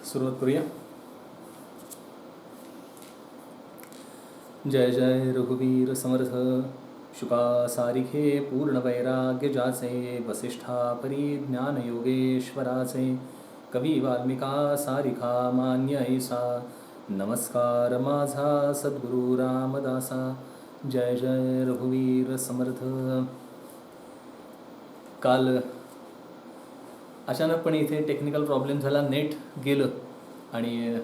सुरुवात करूया. जय जय रघुवीर समर्थ. शुका सारिखे पूर्ण वैराग्य जाचे, वसिष्ठा परी ज्ञान योगेश्वराचे, कवी वाल्मिका सारिखा मान्य ऐसा, नमस्कार माझा सद्गुरु रामदासा. जय जय रघुवीर समर्थ. काल अचानकपणे इथे टेक्निकल प्रॉब्लेम झाला, नेट गेलं आणि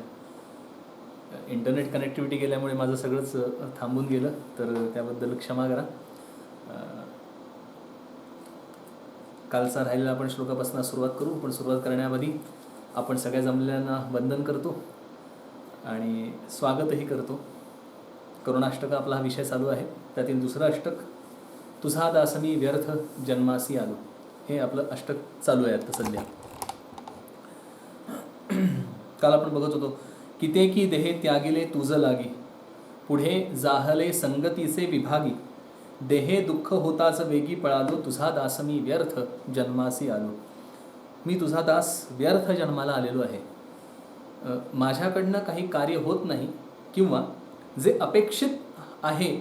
इंटरनेट कनेक्टिव्हिटी गेल्यामुळे माझं सगळंच थांबून गेलं, तर त्याबद्दल क्षमा करा. कालचा राहिलेला आपण श्लोकापासून सुरुवात करू, पण सुरुवात करण्याआधी आपण सगळ्या जमलेल्यांना वंदन करतो आणि स्वागतही करतो. करुणाष्टक आपला हा विषय चालू आहे, त्यातील दुसरं अष्टक तुझा दास मी व्यर्थ जन्मासी आलो, हे आपलं अष्टक चालू आहे आता सध्या. काल आपण बघत होतो, कितेकी देहे त्यागिले तुझ लागी, पुढे जाहले संगतीचे विभागी, देहे दुःख होताच वेगी पळालो, तुझा दास मी व्यर्थ जन्मासी आलो. मी तुझा दास व्यर्थ जन्माला आलेलो आहे. माझ्याकडनं काही कार्य होत नाही किंवा जे अपेक्षित आहे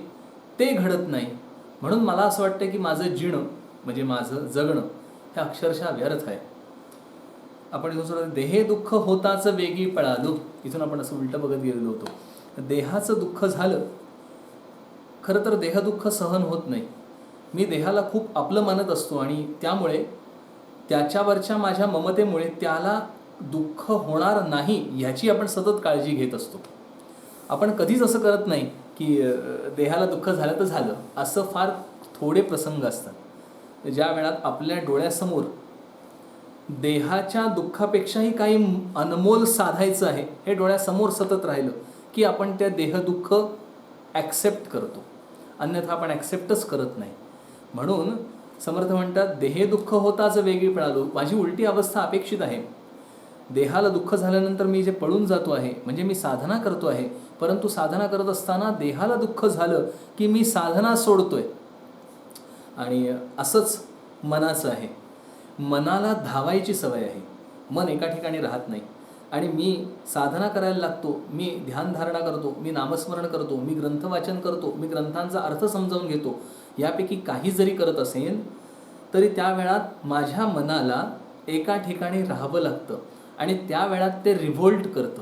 ते घडत नाही, म्हणून मला असं वाटतं की माझं जीणं म्हणजे माझं जगणं हे अक्षरशः व्यर्थ आहे. आपण इथून सुद्धा देहे दुःख होताच वेगी पळालो, इथून आपण असं उलटं बघत गेलेलो होतो. देहाचं दुःख झालं, खरं तर देहदुःख सहन होत नाही. मी देहाला खूप आपलं मानत असतो आणि त्यामुळे त्याच्यावरच्या माझ्या ममतेमुळे त्याला दुःख होणार नाही ह्याची आपण सतत काळजी घेत असतो. आपण कधीच असं करत नाही की देहाला दुःख झालं तर झालं, असं फार थोडे प्रसंग असतात ज्या वेळात आपल्या डोळ्यासमोर देहाच्या दुःखापेक्षाही काही अनमोल साधायचं आहे हे डोळ्यासमोर सतत राहिलं की आपण त्या देहदुःख ॲक्सेप्ट करतो, अन्यथा आपण ॲक्सेप्टच करत नाही. म्हणून समर्थ म्हणतात, देहे दुःख होताच वेगळी पळालो. माझी उलटी अवस्था अपेक्षित आहे. देहाला दुःख झाल्यानंतर मी जे पळून जातो आहे म्हणजे मी साधना करतो आहे, परंतु साधना करत असताना देहाला दुःख झालं की मी साधना सोडतोय. आणि असंच मनाचं आहे. मनाला धावायची सवय आहे, मन एका ठिकाणी राहत नाही. आणि मी साधना करायला लागतो, मी ध्यानधारणा करतो, मी नामस्मरण करतो, मी ग्रंथवाचन करतो, मी ग्रंथांचा अर्थ समजावून घेतो, यापैकी काही जरी करत असेल तरी त्या वेळात माझ्या मनाला एका ठिकाणी राहावं लागतं आणि त्या वेळात ते रिव्होल्ट करतं,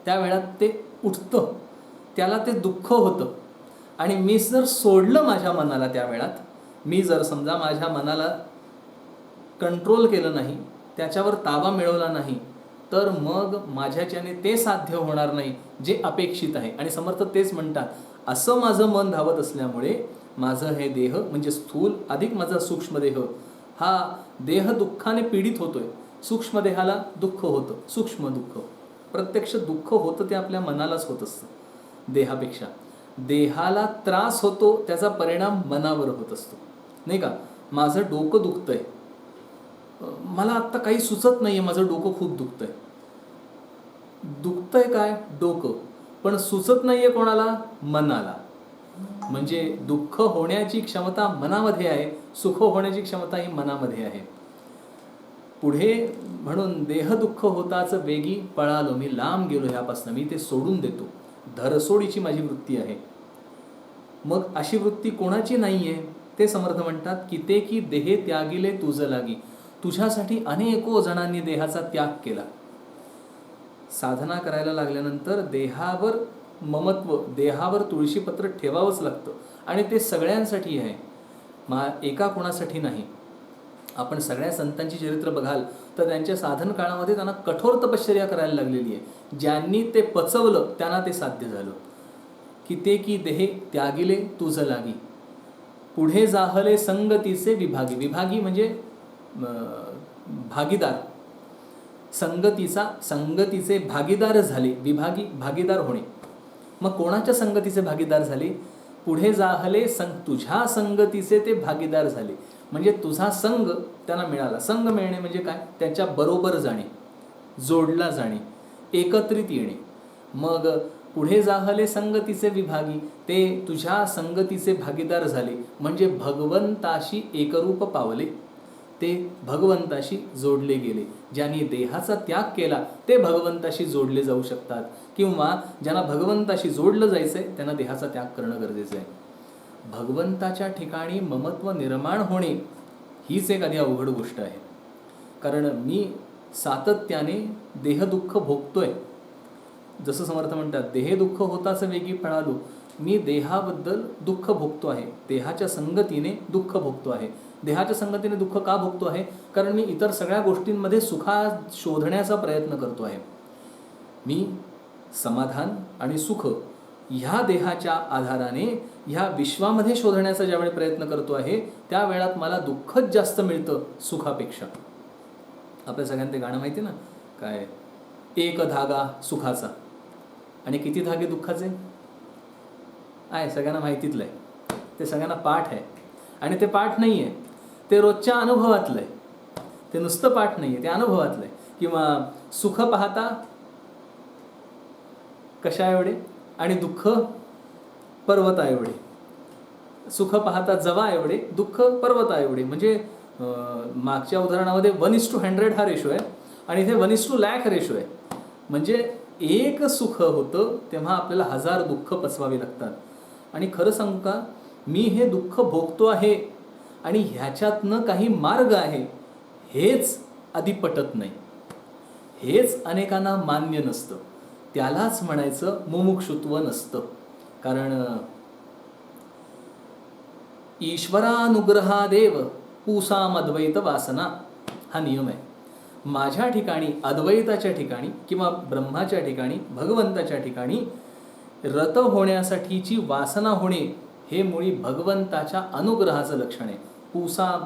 त्या वेळात ते उठतं, त्याला ते दुःख होतं. आणि मी जर सोडलं माझ्या मनाला, त्या वेळात मी जर समजा माझ्या मनाला कंट्रोल केलं नाही, त्याच्यावर ताबा मिळवला नाही, तर मग माझ्याच्याने ते साध्य होणार नाही जे अपेक्षित आहे. आणि समर्थ तेच म्हणतात, असं माझं मन धावत असल्यामुळे माझं हे देह म्हणजे स्थूल अधिक माझा सूक्ष्मदेह हा देह दुःखाने पीडित होतोय. सूक्ष्मदेहाला दुःख होतं, सूक्ष्म दुःख. प्रत्यक्ष दुःख होतं ते आपल्या मनालाच होत असतं देहापेक्षा. देहाला त्रास होतो त्याचा परिणाम मनावर होत असतो, नाही का. माझं डोकं दुखतंय, मला आत्ता काही सुचत नाही आहे, माझं डोकं खूप दुखतंय. दुखतंय काय? डोकं. पण सुचत नाही आहे कोणाला? मनाला. म्हणजे दुःख होण्याची क्षमता मनामध्ये आहे, सुख होण्याची क्षमता ही मनामध्ये आहे. पुढे म्हणून देह दुःख होताच वेगी पळालो, मी लांब गेलो ह्यापासून, मी ते सोडून देतो. धरसोडीची माझी वृत्ती आहे. मग अशी वृत्ती कोणाची नाही आहे ते समर्थ म्हणतात, कितेकी देहे त्यागिले तुझ लागी. तुझ्यासाठी अनेको जणांनी देहाचा त्याग केला. साधना करायला लागल्यानंतर देहावर ममत्व, देहावर तुळशीपत्र ठेवावंच लागतं आणि ते सगळ्यांसाठी आहे, एका कोणासाठी नाही. आपण सगळ्या संतांची चरित्र बघाल तर त्यांच्या साधन काळामध्ये त्यांना कठोर तपश्चर्या करायला लागलेली आहे. ज्यांनी ते पचवलं त्यांना ते साध्य झालं. कितेकी देहे त्यागिले तुझ लागी, पुढे जाहले संगतीचे विभागी. विभागी म्हणजे भागीदार, संगतीचे भागीदार झाले. विभागी भागीदार होणे. मग कोणाच्या संगतीचे भागीदार झाले? पुढे जाहले तुझ्या संगतीचे ते भागीदार झाले. म्हणजे तुझा संग त्यांना मिळाला. संग मिळणे म्हणजे काय? त्याच्या बरोबर जाणे, जोडला जाणे, एकत्रित येणे. मग पुढे जाहले संगतीचे विभागी, ते तुझ्या संगतीचे भागीदार झाले म्हणजे भगवंताशी एकरूप पावले. ते भगवंताशी जोडले गेले. ज्यांनी देहाचा त्याग केला ते भगवंताशी जोडले जाऊ शकतात, किंवा ज्यांना भगवंताशी जोडलं जायचं आहे त्यांना देहाचा त्याग करणं गरजेचं आहे. भगवंताच्या ठिकाणी ममत्व निर्माण होणे हीच एक आधी अवघड गोष्ट आहे. कारण मी सातत्याने देहदुःख भोगतोय. जसं समर्थ म्हणतात, देहे दुःख होताच वेगी पळालो. मी देहाबद्दल दुःख भोगतो आहे, देहाच्या संगतीने दुःख भोगतो आहे. देहाच्या संगतीने दुःख का भोगतो आहे? कारण मी इतर सगळ्या गोष्टींमध्ये सुखा शोधण्याचा प्रयत्न करतो आहे. मी समाधान आणि सुख ह्या देहाच्या आधाराने ह्या विश्वामध्ये शोधण्याचा ज्यावेळी प्रयत्न करतो आहे, त्या वेळात मला दुःखच जास्त मिळतं सुखापेक्षा. आपल्या सगळ्यांना ते गाणं माहिती ना, काय, एक धागा सुखाचा आणि किती धागे दुःखाचे आहे, सगळ्यांना माहितीतलं आहे. ते सगळ्यांना पाठ आहे. आणि ते पाठ नाही आहे, ते रोजच्या अनुभवातलं आहे. ते नुसतं पाठ नाही आहे, ते अनुभवातलं आहे. किंवा सुख पाहता कशा एवढे आणि दुःख पर्वता एवढे. सुख पाहता जवा एवढे, दुःख पर्वता एवढे. म्हणजे मागच्या उदाहरणामध्ये 1:100 हा रेशो आहे आणि इथे 1:100,000 रेशो आहे. म्हणजे एक सुख होतं तेव्हा आपल्याला 1000 दुःख पचवावी लागतात. आणि खरं सांगू का, मी हे दुःख भोगतो आहे आणि ह्याच्यातनं काही मार्ग आहे हेच आधी पटत नाही. हेच अनेकांना मान्य नसतं. त्यालाच म्हणायचं मुमुक्षुत्व नसतं. कारण ईश्वरानुग्रहादेव पूसाम अद्वैत वासना हा नियम आहे. माझ्या ठिकाणी, अद्वैताच्या ठिकाणी किंवा ब्रह्माच्या ठिकाणी, भगवंताच्या ठिकाणी रत होण्यासाठीची वासना होणे हे मुळी भगवंताच्या अनुग्रहाचं लक्षण आहे. पूसाम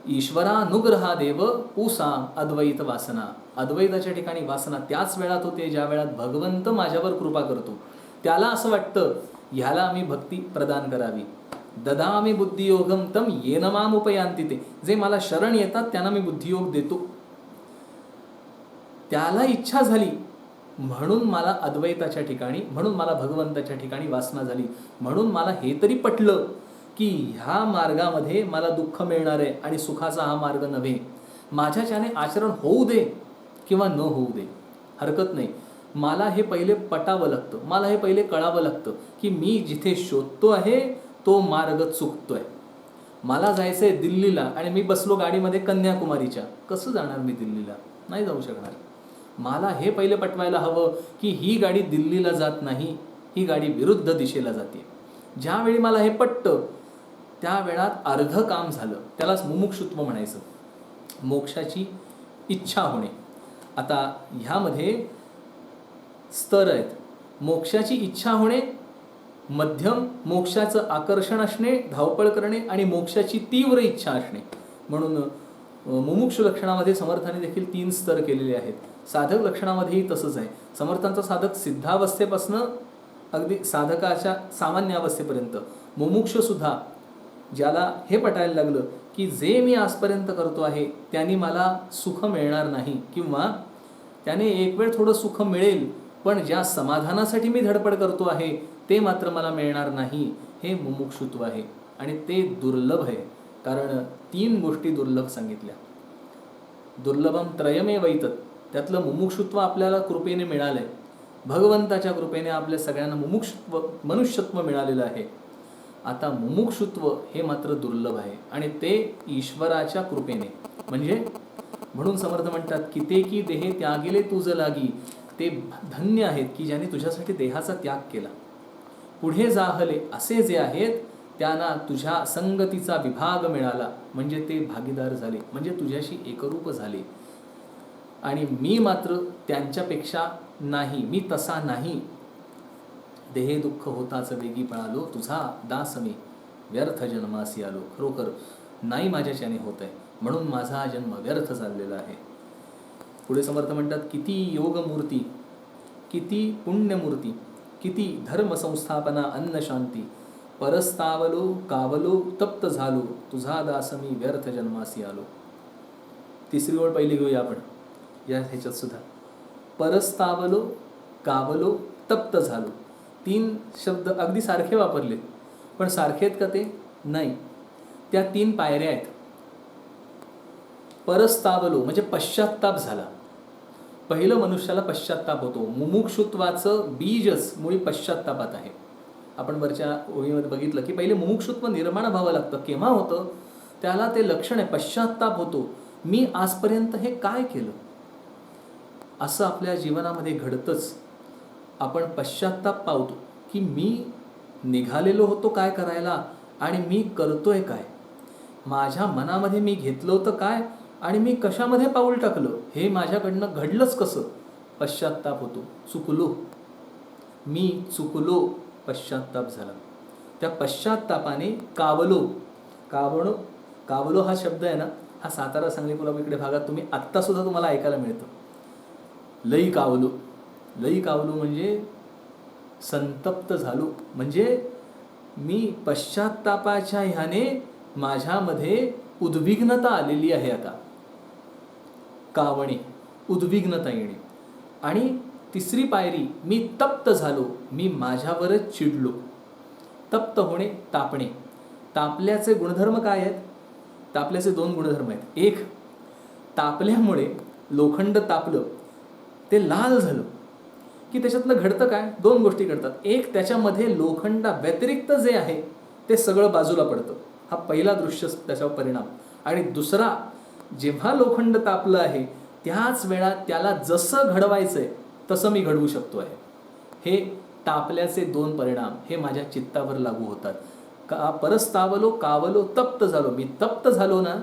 ईश्वरानुग्रहादेव पूसाम अद्वैत वासना. अद्वैताच्या ठिकाणी वासना त्याच वेळात होते ज्या वेळात भगवंत माझ्यावर कृपा करतो. त्याला असं वाटतं ह्याला आम्ही भक्ती प्रदान करावी. ददामी बुद्धियोगम तम येन माम उपयांती. ते जे मला शरण येतात त्यांना मी बुद्धियोग देतो. त्याला इच्छा झाली म्हणून मला अद्वैताच्या ठिकाणी, म्हणून मला भगवंताच्या ठिकाणी वासना झाली. म्हणून मला हे तरी पटलं की ह्या मार्गामध्ये मला दुःख मिळणार आहे आणि सुखाचा हा मार्ग नव्हे. माझ्याच्याने आचरण होऊ दे किंवा न होऊ दे, हरकत नाही. मला हे पहिले पटावं लागतं, मला हे पहिले कळावं लागतं की मी जिथे शोधतो आहे तो मार्ग चुकतोय. मला जायचं आहे दिल्लीला आणि मी बसलो गाडीमध्ये कन्याकुमारीच्या. कसं जाणार मी दिल्लीला? नाही जाऊ शकणार. मला हे पहिले पटवायला हवं की ही गाडी दिल्लीला जात नाही, ही गाडी विरुद्ध दिशेला जाते. ज्यावेळी मला हे पटतं त्या वेळात अर्ध काम झालं. त्यालाच मुमुक्षुत्व म्हणायचं. मोक्षाची इच्छा होणे. आता ह्यामध्ये स्तर आहेत. मोक्षाची इच्छा होणे, मध्यम मोक्षाचं आकर्षण असणे, धावपळ करणे, आणि मोक्षाची तीव्र इच्छा असणे. म्हणून मुमुक्षु लक्षणामध्ये समर्थाने देखील 3 स्तर केलेले आहेत. साधक लक्षणामध्येही तसंच आहे. समर्थांचा साधक सिद्धावस्थेपासनं अगदी साधकाच्या सामान्य अवस्थेपर्यंत. मुमुक्ष सुद्धा ज्याला हे पटायला लागलं की जे मी आजपर्यंत करतो आहे त्यांनी मला सुख मिळणार नाही, किंवा त्याने एक वेळ थोडं सुख मिळेल पण ज्या समाधानासाठी मी धडपड करतो आहे ते मात्र मला मिळणार नाही, हे मुमुक्षुत्व आहे. आणि ते दुर्लभ आहे. कारण 3 गोष्टी दुर्लभ सांगितल्या. दुर्लभम त्रयमेव एतत्. त्यातलं मुमुक्षुत्व आपल्याला कृपेने मिळालं आहे. भगवंताच्या कृपेने आपल्या सगळ्यांना मुमुक्षुत्व, मनुष्यत्व मिळालेलं आहे. आता मुमुक्षुत्व हे मात्र दुर्लभ आहे आणि ते ईश्वराच्या कृपेने. म्हणजे म्हणून समर्थ म्हणतात कितेकी देहे त्यागिले तुझ लागी. ते धन्य आहेत की ज्यांनी तुझ्यासाठी देहाचा त्याग केला. पुढे जाहले असे जे आहेत त्यांना तुझ्या संगतीचा विभाग मिळाला. म्हणजे ते भागीदार झाले, म्हणजे तुझ्याशी एकरूप झाले. आणि मी मात्र त्यांच्यापेक्षा नाही, मी तसा नाही. देहे दुःख होताच वेगी पळालो, तुझा दास मी व्यर्थ जन्मासी आलो. खरोखर नाही माझ्याच्याने होत आहे, म्हणून माझा हा जन्म व्यर्थ चाललेला आहे. पुढे समर्थ म्हणतात किती योगमूर्ती, किती पुण्यमूर्ती, किती धर्मसंस्थापना अन्न शांती. परस्तावलो कावलो तप्त झालो, तुझा दास मी व्यर्थ जन्मासी आलो. 3री ओळ पहिली घेऊया आपण या ह्याच्यात सुद्धा. परस्तावलो कावलो तप्त झालो. 3 शब्द अगदी सारखे वापरले, पण सारखे आहेत का ते? नाही. त्या 3 पायऱ्या आहेत. परस्तावलो म्हणजे पश्चात्ताप झाला. पहिलं मनुष्याला पश्चात्ताप होतो. मुमुक्षुत्वाचं बीजच मुळी पश्चात्तापात आहे. आपण वरच्या ओळीमध्ये बघितलं की पहिले मुमुक्षुत्व निर्माण व्हावं लागतं. केव्हा होतं? त्याला ते लक्षण आहे, पश्चात्ताप होतो. मी आजपर्यंत हे काय केलं? असं आपल्या जीवनामध्ये घडतंच. आपण पश्चात्ताप पावतो की मी निघालेलो होतो काय करायला आणि मी करतोय काय? माझ्या मनामध्ये मी घेतलं होतं काय आणि मी कशामध्ये पाऊल टाकलं? हे माझ्याकडनं घडलंच कसं? पश्चात्ताप होतो. चुकलो, मी चुकलो, पश्चात्ताप झाला. त्या पश्चात्तापाने कावलो. कावलो हा शब्द आहे ना, हा सातारा, सांगली, कोल्हापूर इकडे भागात तुम्ही आत्तासुद्धा तुम्हाला ऐकायला मिळतं. लई कावलो. लई कावलो म्हणजे संतप्त झालो, म्हणजे मी पश्चात्तापाच्या ह्याने माझ्यामध्ये उद्विग्नता आलेली आहे. आता कावणे, उद्विग्नता येणे. आणि तिसरी पायरी, मी तप्त झालो, मी माझ्यावरच चिडलो. तप्त होणे, तापणे. तापल्याचे गुणधर्म काय आहेत? तापल्याचे 2 गुणधर्म आहेत. एक, तापल्यामुळे लोखंड तापलं, ते लाल झालं की त्याच्यातलं घडतं काय? 2 गोष्टी घडतात. एक, त्याच्यामध्ये लोखंडा व्यतिरिक्त जे आहे ते सगळं बाजूला पडतं. हा पहिला दृश्य त्याच्यावर परिणाम. आणि दुसरा, जेव्हा लोखंड तापलं आहे त्याच वेळात त्याला जसं घडवायचंय तसं मी घडवू शकतो आहे. हे तापल्याचे 2 परिणाम हे माझ्या चित्तावर लागू होतात. परस्तावलो कावलो तप्त झालो. मी तप्त झालो ना,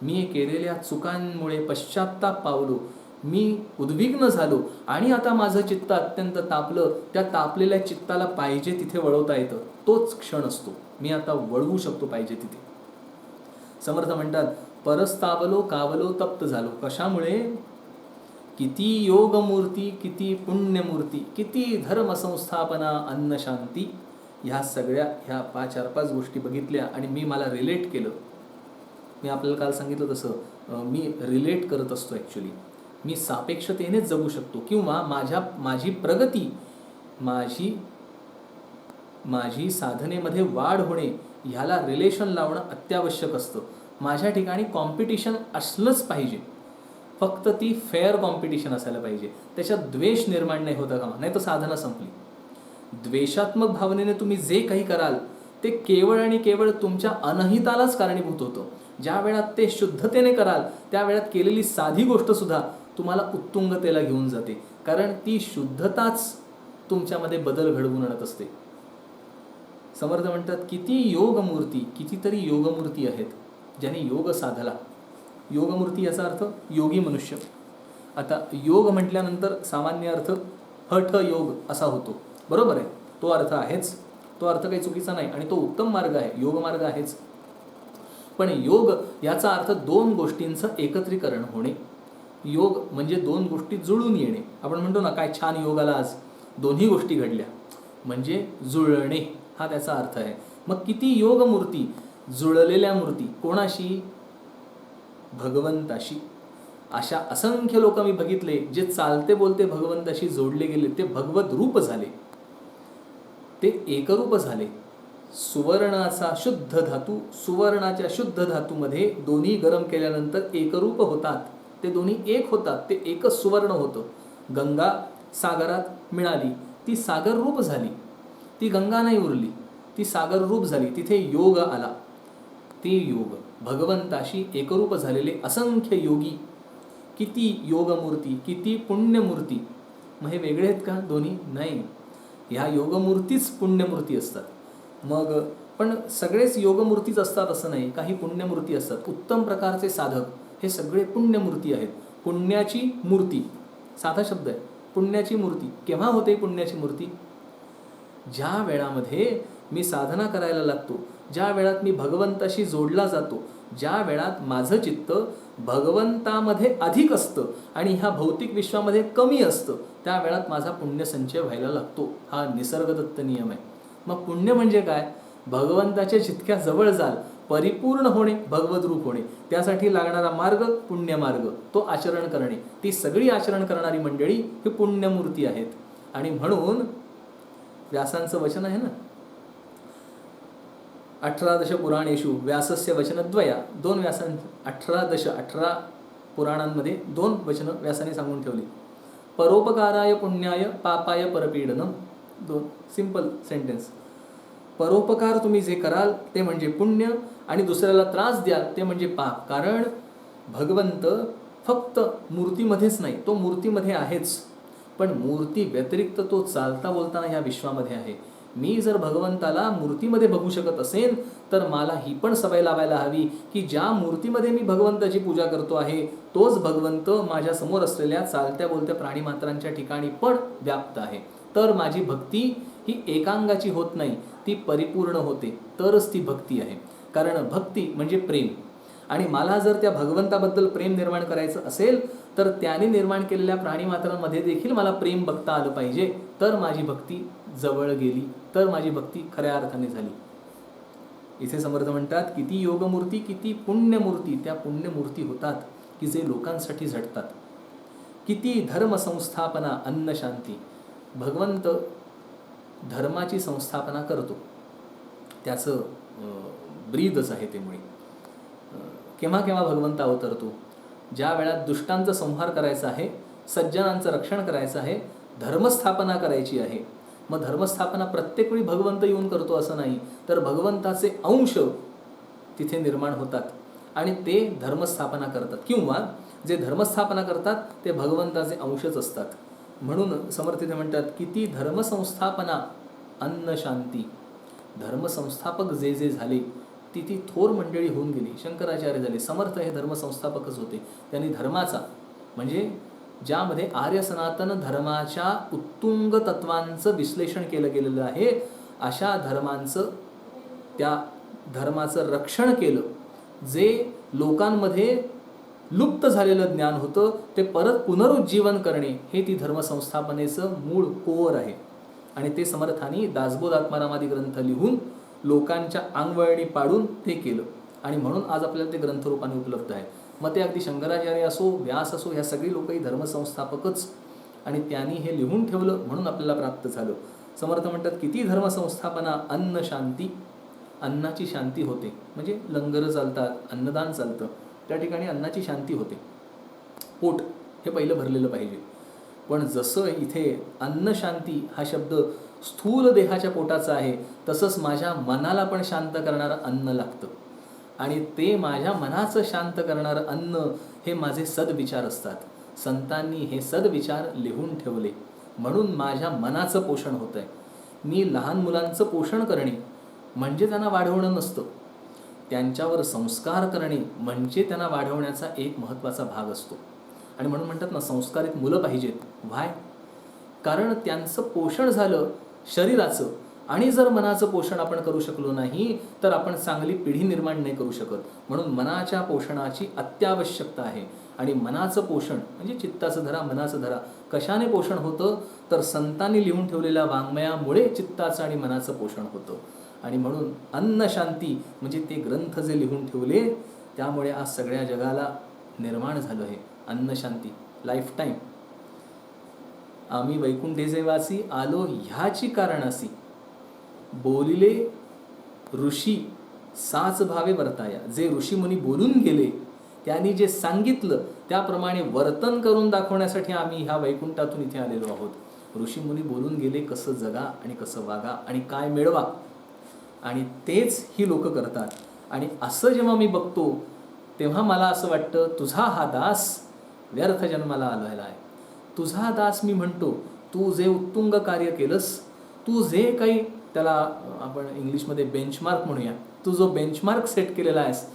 मी केलेल्या चुकांमुळे पश्चात्ताप पावलो, मी उद्विग्न झालो आणि आता माझं चित्त अत्यंत तापलं. त्या तापलेल्या चित्ताला पाहिजे तिथे वळवता येतं. तोच क्षण असतो, मी आता वळवू शकतो पाहिजे तिथे. समर्थ म्हणतात, परस्तावलो कावलो तप्त झालो. कशामुळे? किती योगमूर्ती, किती पुण्यमूर्ती, किती धर्मसंस्थापना, अन्न शांती. ह्या सगळ्या ह्या 4-5 गोष्टी बघितल्या आणि मी मला रिलेट केलं. मी आपल्याला काल सांगितलं तसं मी रिलेट करत असतो. ॲक्च्युली मी सापेक्षतेनेच जगू शकतो किंवा माझी प्रगती, माझी साधनेमध्ये वाढ होणे ह्याला रिलेशन लावणं अत्यावश्यक असतं. माझ्या ठिकाणी कॉम्पिटिशन असलंच पाहिजे, फक्त ती फेअर कॉम्पिटिशन असायला पाहिजे. त्याच्यात द्वेष निर्माण नाही होता कामा, नाही तर साधना संपली. द्वेषात्मक भावनेने तुम्ही जे काही कराल ते केवळ आणि केवळ तुमच्या अनहितालाच कारणीभूत होतं. ज्या वेळात ते शुद्धतेने कराल त्या वेळात केलेली साधी गोष्टसुद्धा तुम्हाला उत्तुंगतेला घेऊन जाते, कारण ती शुद्धताच तुमच्यामध्ये बदल घडवून आणत असते. समर्थ म्हणतात, किती योगमूर्ती, कितीतरी योगमूर्ती आहेत ज्यांनी योग साधला. योगमूर्ती याचा अर्थ योगी मनुष्य. आता योग म्हटल्यानंतर सामान्य अर्थ हठ योग असा होतो, बरोबर आहे. तो अर्थ आहेच, तो अर्थ काही चुकीचा नाही आणि तो उत्तम मार्ग आहे, योग मार्ग आहेच. पण योग याचा अर्थ 2 गोष्टींचं एकत्रीकरण होणे. योग म्हणजे 2 गोष्टी जुळून येणे. आपण म्हणतो ना, काय छान योग आला आज, दोन्ही गोष्टी घडल्या म्हणजे जुळणे, हा त्याचा अर्थ आहे. मग किती योगमूर्ती, जुळलेल्या मूर्ती. कोणाशी? भगवंताशी. अशा असंख्य लोक मी बघितले जे चालते बोलते भगवंताशी जोडले गेले. ते भगवत रूप झाले, ते एकरूप झाले. सुवर्णाचा शुद्ध धातू, सुवर्णाच्या शुद्ध धातूमध्ये दोन्ही गरम केल्यानंतर एकरूप होतात. ते दोन्ही एक होतात, ते एकच सुवर्ण होतं. गंगा सागरात मिळाली, ती सागर रूप झाली. ती गंगा नाही उरली, ती सागर रूप झाली. तिथे योग आला. ते योग भगवंताशी एकरूप झालेले असंख्य योगी. किती योगमूर्ती, किती पुण्यमूर्ती. मग हे वेगळे आहेत का दोन्ही? नाही, ह्या योगमूर्तीच पुण्यमूर्ती असतात. मग पण सगळेच योगमूर्तीच असतात असं नाही, काही पुण्यमूर्ती असतात. उत्तम प्रकारचे साधक हे सगळे पुण्यमूर्ती आहेत. पुण्याची मूर्ती, साधा शब्द आहे, पुण्याची मूर्ती. केव्हा होते पुण्याची मूर्ती? ज्या वेळामध्ये मी साधना करायला लागतो, ज्या वेळात मी भगवंताशी जोडला जातो, ज्या वेळात माझं चित्त भगवंतामध्ये अधिक असतं आणि ह्या भौतिक विश्वामध्ये कमी असतं, त्या वेळात माझा पुण्यसंचय व्हायला लागतो. हा निसर्गदत्त नियम आहे. मग पुण्य म्हणजे काय? भगवंताच्या जितक्या जवळ जाल, परिपूर्ण होणे, भगवत रूप होणे, त्यासाठी लागणारा मार्ग पुण्यमार्ग, तो आचरण करणे. ती सगळी आचरण करणारी मंडळी ही पुण्यमूर्ती आहेत. आणि म्हणून व्यासांचं वचन आहे ना, 18 पुराणेषु व्यासस्य वचनद्वया, 2 व्यासां 18 पुराणांमध्ये 2 वचनं व्यासाने सांगून ठेवली. परोपकाराय पुण्याय पापाय परपीडनम. 2 सिंपल सेंटेन्स. परोपकार तुम्ही जे कराल ते म्हणजे पुण्य, आणि दुसऱ्याला त्रास द्याल ते म्हणजे पाप. कारण भगवंत फक्त मूर्तीमध्येच नाही, तो मूर्तीमध्ये आहेच, पण मूर्ती व्यतिरिक्त तो चालता बोलताना ह्या विश्वामध्ये आहे. मी जर भगवंताला मूर्तीमध्ये बघू शकत असेल तर मला ही पण सवय लावायला हवी की ज्या मूर्तीमध्ये मी भगवंताची पूजा करतो आहे तोच भगवंत माझ्या समोर असलेल्या चालत्या बोलत्या प्राणीमात्रांच्या ठिकाणी पण व्याप्त आहे. तर माझी भक्ती ही एकांगाची होत नाही, ती परिपूर्ण होते, तरच ती भक्ती आहे. कारण भक्ती म्हणजे प्रेम, आणि मला जर त्या भगवंताबद्दल प्रेम निर्माण करायचं असेल तर त्याने निर्माण केलेल्या प्राणीमात्रांमध्ये देखील मला प्रेम बघता आलं पाहिजे. तर माझी भक्ती जवळ गेली, तर माझी भक्ती खऱ्या अर्थाने झाली. इथे समर्थ म्हणतात, किती योगमूर्ती किती पुण्यमूर्ती त्या पुण्यमूर्ती होतात की जे लोकांसाठी झटतात. किती धर्मसंस्थापना अन्न शांती. भगवंत धर्माची संस्थापना करतो, त्याचं ब्रीदच आहे ते मुळे. केव्हा केव्हा भगवंत अवतरतो, ज्या वेळात दुष्टांचा संहार करायचा आहे, सज्जनांचं रक्षण करायचं आहे, धर्मस्थापना करायची आहे. मग धर्मस्थापना प्रत्येक वेळी भगवंत येऊन करतो असं नाही, तर भगवंताचे अंश तिथे निर्माण होतात आणि ते धर्मस्थापना करतात, किंवा जे धर्मस्थापना करतात ते भगवंताचे अंशच असतात. म्हणून समर्थित म्हणतात, किती धर्मसंस्थापना अन्न शांती. धर्मसंस्थापक जे जे झाले ती थोर मंडळी होऊन गेली. शंकराचार्य झाले, समर्थ हे धर्मसंस्थापकच होते. त्यांनी धर्माचा म्हणजे ज्यामध्ये आर्य सनातन धर्माच्या उत्तुंग तत्वांचं विश्लेषण केलं गेलेलं आहे, अशा धर्मांचं, त्या धर्माचं रक्षण केलं. जे लोकांमध्ये लुप्त झालेलं ज्ञान होतं ते परत पुनरुज्जीवन करणे हे ती धर्मसंस्थापनेचं मूळ कोर आहे. आणि ते समर्थांनी दासबोध आत्मारामादी ग्रंथ लिहून लोकांच्या अंगवळणी पाडून ते केलं, आणि म्हणून आज आपल्याला ते ग्रंथरूपाने उपलब्ध आहे. मग ते अगदी शंकराचार्य असो, व्यास असो, ह्या सगळी लोकही धर्मसंस्थापकच, आणि त्यांनी हे लिहून ठेवलं म्हणून आपल्याला प्राप्त झालं. समर्थ म्हणतात, किती धर्मसंस्थापना अन्न शांती. अन्नाची शांती होते, म्हणजे लंगर चालतात, अन्नदान चालतं, त्या ठिकाणी अन्नाची शांती होते. पोट हे पहिलं भरलेलं पाहिजे. पण जसं इथे अन्न शांती हा शब्द स्थूल देहाच्या पोटाचा आहे, तसंच माझ्या मनाला पण शांत करणारं अन्न लागतं, आणि ते माझ्या मनाचं शांत करणारं अन्न हे माझे सद्विचार असतात. संतांनी हे सद्विचार लिहून ठेवले म्हणून माझ्या मनाचं पोषण होतं आहे. मी लहान मुलांचं पोषण करणे म्हणजे त्यांना वाढवणं नसतं, त्यांच्यावर संस्कार करणे म्हणजे त्यांना वाढवण्याचा एक महत्त्वाचा भाग असतो. आणि म्हणून म्हणतात ना, संस्कारित मुलं पाहिजेत. व्हाय? कारण त्यांचं पोषण झालं शरीराचं, आणि जर मनाचं पोषण आपण करू शकलो नाही तर आपण चांगली पिढी निर्माण नाही करू शकत. म्हणून मनाच्या पोषणाची अत्यावश्यकता आहे. आणि मनाचं पोषण म्हणजे चित्ताचं धरा, मनाचं धरा, कशाने पोषण होतं तर संतांनी लिहून ठेवलेल्या वाङ्मयामुळे चित्ताचं आणि मनाचं पोषण होतं. आणि म्हणून अन्न शांती म्हणजे ते ग्रंथ जे लिहून ठेवले त्यामुळे आज सगळ्या जगाला निर्माण झालं आहे अन्न शांती. लाईफ टाईम आम्ही वैकुंठेचे वासी आलो ह्याची कारणासी, बोलिले ऋषी साच भावे वर्ताया. जे ऋषीमुनी बोलून गेले त्यांनी जे सांगितलं त्याप्रमाणे वर्तन करून दाखवण्यासाठी आम्ही ह्या वैकुंठातून इथे आलेलो आहोत. ऋषीमुनी बोलून गेले कसं जगा आणि कसं वागा आणि काय मिळवा, आणि तेच ही लोक करतात. आणि असं जेव्हा मी बघतो तेव्हा मला असं वाटतं, तुझा हा दास व्यर्थ जन्माला आलेला आहे. तुझा दास मी म्हणतो, तू जे उत्तुंग कार्य केलंस, तू जे काही त्याला आपण इंग्लिशमध्ये बेंचमार्क म्हणूया, तू जो बेंचमार्क सेट केलेला आहेस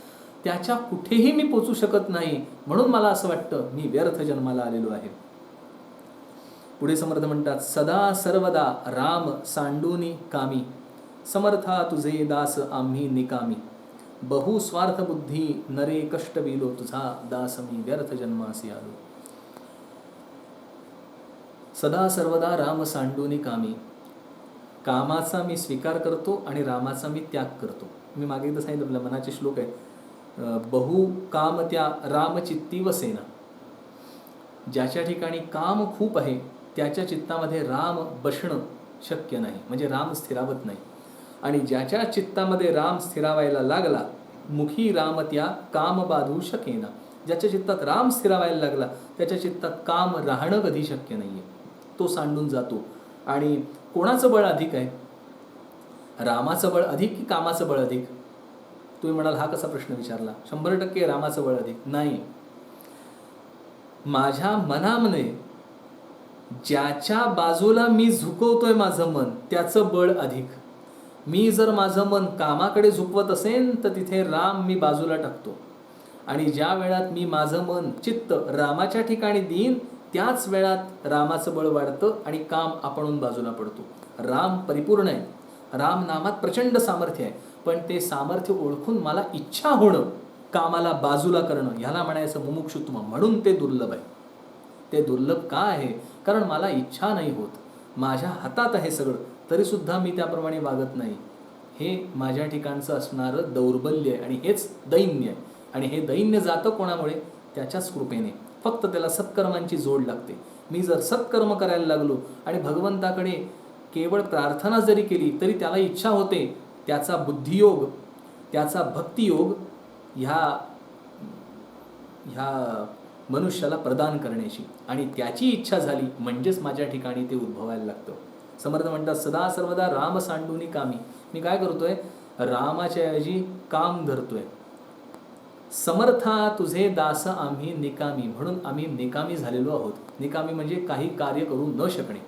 त्याच्या कुठेही मी पोचू शकत नाही, म्हणून मला असं वाटतं मी व्यर्थ जन्माला आलेलो आहे. पुढे समर्थ म्हणतात, सदा सर्वदा राम सांडूनी कामी, समर्था तुझे दास आम्ही निकामी, बहु स्वार्थ बुद्धी नरे कष्ट विलो, तुझा दास मी व्यर्थ जन्मासी आलो. सदा सर्वदा राम सांडूनी कामी. कामाचा मी स्वीकार करतो आणि रामाचा मी त्याग करतो. मी मागे एकदा सांगितलं, आपल्या मनाचे श्लोक आहे, बहु काम त्या रामचित्ती वसेना. ज्याच्या ठिकाणी काम खूप आहे त्याच्या चित्तामध्ये राम बसणं शक्य नाही, म्हणजे राम स्थिरावत नाही. आणि ज्याच्या चित्तामध्ये राम स्थिरावायला लागला, मुखी राम त्या काम बाधू शकेना. ज्याच्या चित्तात राम स्थिरावायला लागला त्याच्या चित्तात काम राहणं कधी शक्य नाही आहे. तो सांडून जातो. आणि कोणाचं बळ अधिक आहे? रामाचं बळ अधिक की कामाचं बळ अधिक? तुम्ही म्हणाल हा कसा प्रश्न विचारला? 100% रामाचं बळ अधिक. नाही, माझ्या मनामध्ये ज्याच्या बाजूला मी झुकवतोय माझं मन त्याचं बळ अधिक. मी जर माझं मन कामाकडे झुकवत असेन तर तिथे राम मी बाजूला टाकतो. आणि ज्या वेळात मी माझं मन चित्त रामाच्या ठिकाणी देईन त्याच वेळात रामाचं बळ वाढतं आणि काम आपणहून बाजूला पडतो. राम परिपूर्ण आहे. राम नामात प्रचंड सामर्थ्य आहे. पण ते सामर्थ्य ओळखून मला इच्छा होणं, कामाला बाजूला करणं, ह्याला म्हणायचं मुमुक्षुत्व. म्हणून ते दुर्लभ आहे. ते दुर्लभ का आहे? कारण मला इच्छा नाही होत. माझ्या हातात आहे सगळं तरीसुद्धा मी त्याप्रमाणे वागत नाही. हे माझ्या ठिकाणचं असणारं दौर्बल्य आहे आणि हेच दैन्य आहे. आणि हे दैन्य जातं कोणामुळे? त्याच्याच कृपेने. फक्त त्याला सत्कर्मांची जोड लागते. मी जर सत्कर्म करायला लागलो आणि भगवंताकडे केवळ प्रार्थना जरी केली तरी त्याला इच्छा होते त्याचा बुद्धियोग, त्याचा भक्तियोग ह्या मनुष्याला प्रदान करण्याची, आणि त्याची इच्छा झाली म्हणजेच माझ्या ठिकाणी ते उद्भवायला लागतं. समर्थ म्हणतात सदा सर्वदा राम सांडूनी कामी. मी काय करतोय? रामाच्या ऐवजी काम धरतोय. समर्था तुझे दास आम्ही निकामी. म्हणून आम्ही निकामी झालेलो आहोत. निकामी म्हणजे काही कार्य करू न शकणे.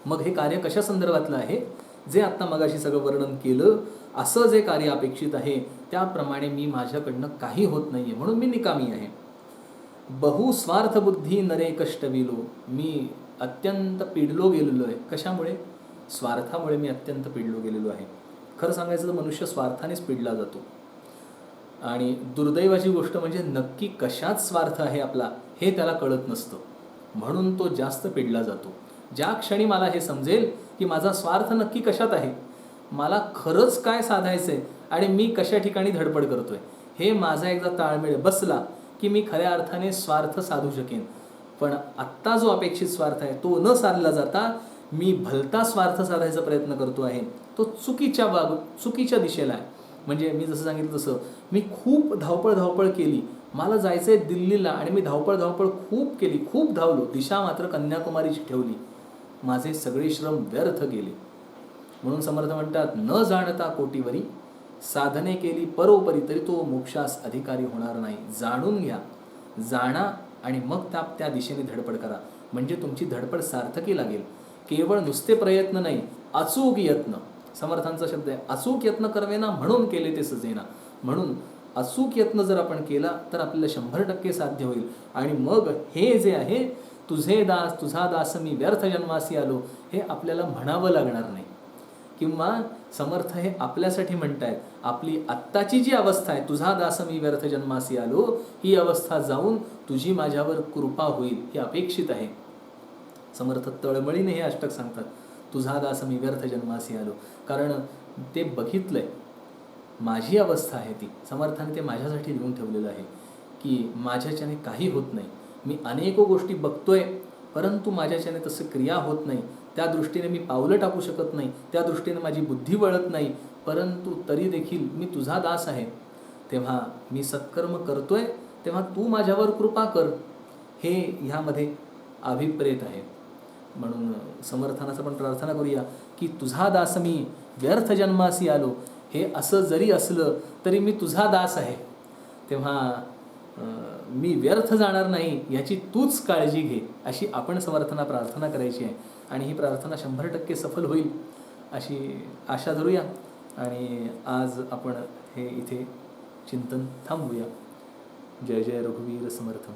मग हे कार्य कशा संदर्भातलं आहे? जे आत्ता मगाशी सगळं वर्णन केलं असं जे कार्य अपेक्षित आहे त्याप्रमाणे मी माझ्याकडनं काही होत नाहीये म्हणून मी निकामी आहे. बहुस्वार्थ बुद्धी नरे कष्टविलो. मी अत्यंत पिडलो गेलेलो आहे. कशामुळे? स्वार्थामुळे मी अत्यंत पिडलो गेलेलो आहे. खरं सांगायचं तर मनुष्य स्वार्थानेच पिडला जातो. आणि दुर्दैवाची गोष्ट म्हणजे नक्की कशात स्वार्थ आहे आपला हे त्याला कळत नसतं. म्हणून तो जास्त पिडला जातो. ज्या क्षणी मला हे समजेल की माझा स्वार्थ नक्की कशात आहे, मला खरंच काय साधायचंय आणि मी कशा ठिकाणी धडपड करतोय, हे माझा एकदा ताळमेळ बसला की मी खऱ्या अर्थाने स्वार्थ साधू शकेन. पण आत्ता जो अपेक्षित स्वार्थ आहे तो न साधला जाता मी भलता स्वार्थ साधायचा प्रयत्न करतो आहे, तो चुकीच्या दिशेला आहे. म्हणजे मी जसं सांगितलं तसं मी खूप धावपळ केली. मला जायचं आहे दिल्लीला आणि मी धावपळ खूप केली, खूप धावलो. दिशा मात्र कन्याकुमारीची ठेवली. माझे सगळे श्रम व्यर्थ गेले. म्हणून समर्थ म्हणतात न जाणता कोटीवरी, साधने केली परोपरी तरी तो मोक्षास अधिकारी होणार नाही. जाणून घ्या, जाणा आणि मग त्या दिशेने धडपड करा. म्हणजे तुमची धडपड सार्थकी लागेल. केवळ नुसते प्रयत्न नाही, अचूक यत्न. समर्थांचा शब्द आहे अचूक यत्न करवेना म्हणून केले ते सजेना. म्हणून अचूक यत्न जर आपण केला तर आपल्याला 100% साध्य होईल. आणि मग हे जे आहे तुझा दास मी व्यर्थ जन्मासी आलो हे आपल्याला म्हणावं लागणार नाही. किंवा समर्थ हे आपल्यासाठी म्हणतायत आपली आत्ताची जी अवस्था आहे तुझा दास मी व्यर्थ जन्मासी आलो, ही अवस्था जाऊन तुझी माझ्यावर कृपा होईल ही अपेक्षित आहे. समर्थ तळमळीने हे अष्टक सांगतात तुझा दास मी व्यर्थ जन्मासी आलो. कारण ते बघितलंय, माझी अवस्था आहे ती. समर्थाने ते माझ्यासाठी लिहून ठेवलेलं आहे की माझ्याच्याने काही होत नाही. मी अनेक गोष्टी बघतोय परंतु माझ्याच्याने तसं क्रिया होत नाही. त्या दृष्टीने मी पावलं टाकू शकत नाही, त्या दृष्टीने माझी बुद्धी वळत नाही. परंतु तरी देखील मी तुझा दास आहे. तेव्हा मी सत्कर्म करतोय तेव्हा तू माझ्यावर कृपा कर, हे ह्यामध्ये अभिप्रेत आहे. म्हणून समर्थानाचं पण प्रार्थना करूया की तुझा दास मी व्यर्थ जन्मासी आलो. हे असं जरी असलं तरी मी तुझा दास आहे. तेव्हा मी व्यर्थ जाणार नाही याची तूच काळजी घे, अशी आपण समर्थांना प्रार्थना करायची आहे. आणि ही प्रार्थना 100% सफल होईल अशी आशा धरूया. आणि आज आपण हे इथे चिंतन थांबवूया. जय जय रघुवीर समर्थ.